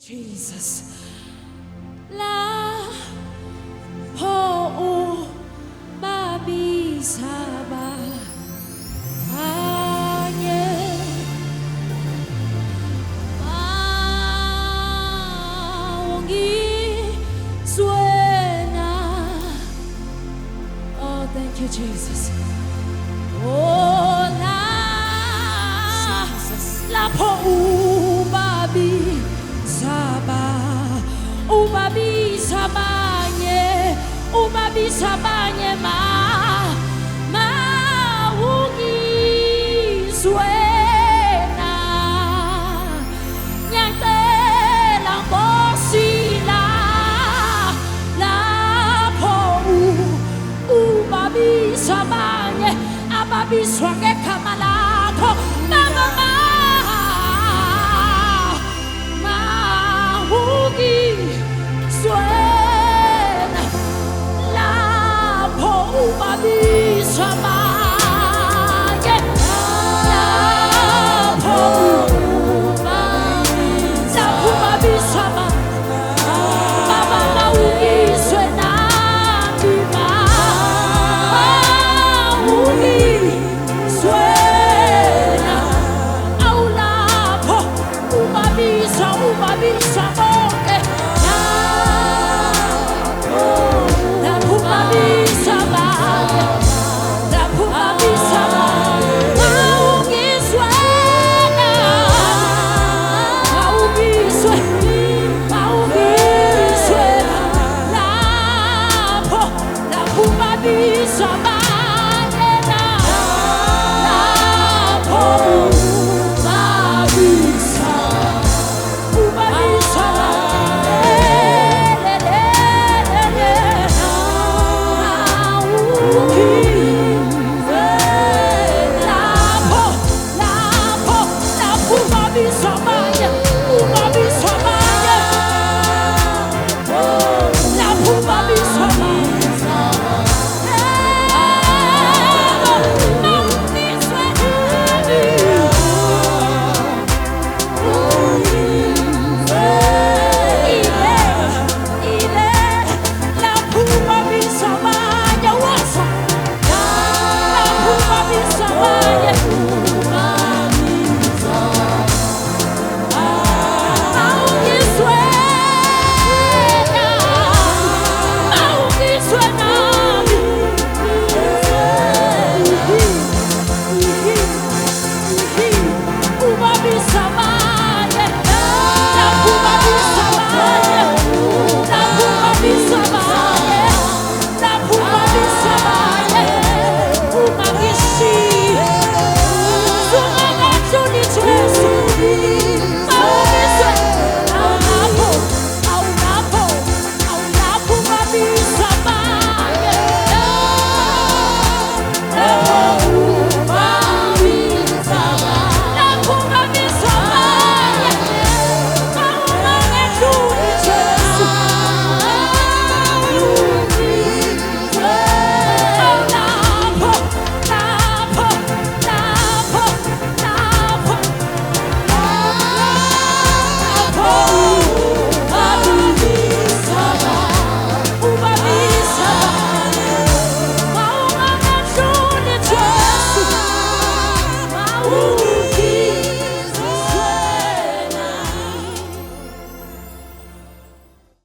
Jesus. La po babi saba anye maungi suena. Oh, thank you, Jesus. Oh, la po babi saba ubabi sabanye ubabi sabanye maugi suena nyante la bosila la po ubabi sabanye ababi swage kamalako mama suena la po babi sama la po babi sama mama maugi suena bima maugi suena au la po babi sama